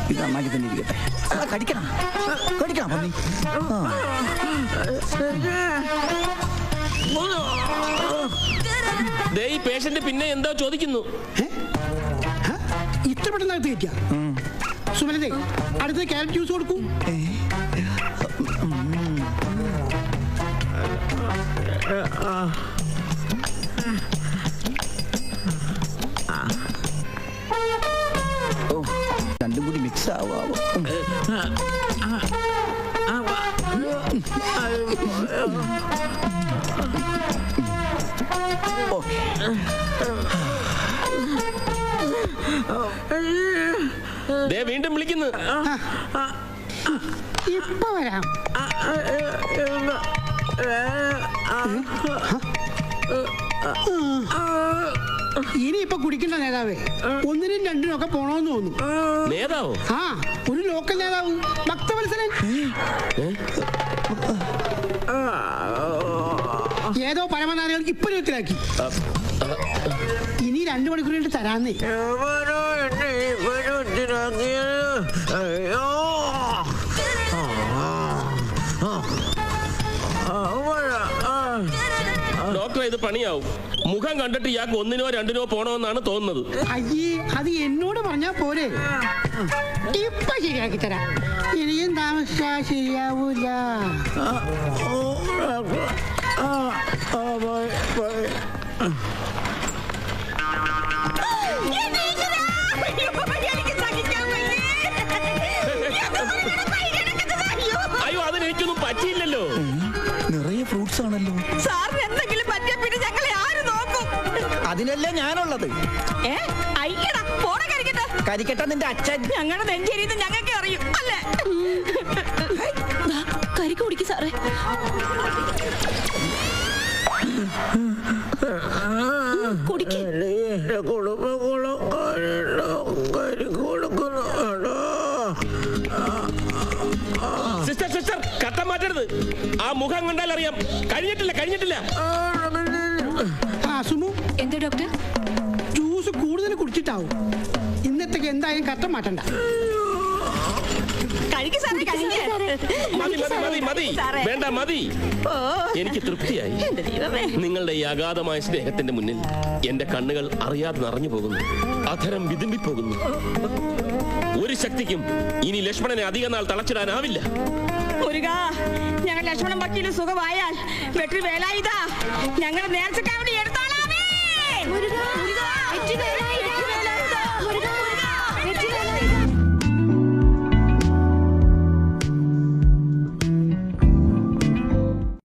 ഇത് നന്നാക്കി തന്നെ ഇരിക്കട്ടെ. കടിക്കണം കടിക്കണം പന്നി. ഈ പേഷ്യന്റ് പിന്നെ എന്താ ചോദിക്കുന്നു? ഇത്ര പെട്ടെന്ന് അകത്ത് കയറ്റിയ സുമലതേ, അടുത്ത ക്യാരറ്റ് ജ്യൂസ് കൊടുക്കൂ. രണ്ടും കൂടി മിക്സ് ആവാമോ? വീണ്ടും വിളിക്കുന്നു. ഇപ്പൊ വരാം. ഇനിയിപ്പൊ കുടിക്കണ്ട നേതാവേ, ഒന്നിനും രണ്ടിനും ഒക്കെ പോണോന്ന് തോന്നുന്നു. നേതാവോ? ആ, ഒരു ലോക്കൽ നേതാവ് ഭക്തവത്സരൻ. ഏതോ പരമനാരികൾക്ക് ഇപ്പൊ രൂപത്തിലാക്കി. ഇനി 2 മണിക്കൂർ കഴിഞ്ഞിട്ട് തരാന്നേ. ഡോക്ടർ, ഇത് പണിയാവും. മുഖം കണ്ടിട്ട് ഇയാൾക്ക് 1നോ 2നോ പോണോന്നാണ് തോന്നുന്നത്. അയ്യേ, അത് എന്നോട് പറഞ്ഞാ പോരെ. ഇപ്പൊ ശരിയാക്കി തരാം. ഇനിയും താമസിച്ചാ ശരിയാവൂല. അയ്യോ, അതിനെനിക്കൊന്നും പറ്റിയില്ലല്ലോ. നിറയെ ഫ്രൂട്ട്സ് ആണല്ലോ. സാറിന് എന്തെങ്കിലും പറ്റിയ പിന്നെ ഞങ്ങളെ ആര് നോക്കും? അതിനല്ലേ ഞാനുള്ളത്. കരിക്കട്ട നിന്റെ അച്ഛൻ. ഞങ്ങളുടെ നെഞ്ചേരിന്ന് ഞങ്ങൾക്ക് അറിയും അല്ലേ? കരിക്ക് കുടിക്കും സാറേ. സിസ്റ്റർ സിസ്റ്റർ, കട്ടം മാറ്റരുത്. ആ മുഖം കണ്ടാൽ അറിയാം. കഴിഞ്ഞിട്ടില്ല. സുമു, എന്താ ഡോക്ടർ? ജ്യൂസ് കൂടുതൽ കുടിച്ചിട്ടാവും. ഇന്നത്തേക്ക് എന്തായാലും കട്ടം മാറ്റണ്ട. മതി. വേണ്ട, മതി. എനിക്ക് തൃപ്തിയായി. നിങ്ങളുടെ ഈ അഗാധമായ സ്നേഹത്തിന്റെ മുന്നിൽ എന്റെ കണ്ണുകൾ അറിയാതെ നിറഞ്ഞു പോകുന്നു, അധരം വിതുമ്പിപ്പോകുന്നു. ഒരു ശക്തിക്കും ഇനി ലക്ഷ്മണനെ അധിക നാൾ തളച്ചിടാനാവില്ല. ഞങ്ങൾ ലക്ഷ്മണൻ വക്കീല് സുഖമായാൽ വെട്ടി വേലായുധ ഞങ്ങൾ നേർച്ചക്കാവടി എടുത്തോളാമേ.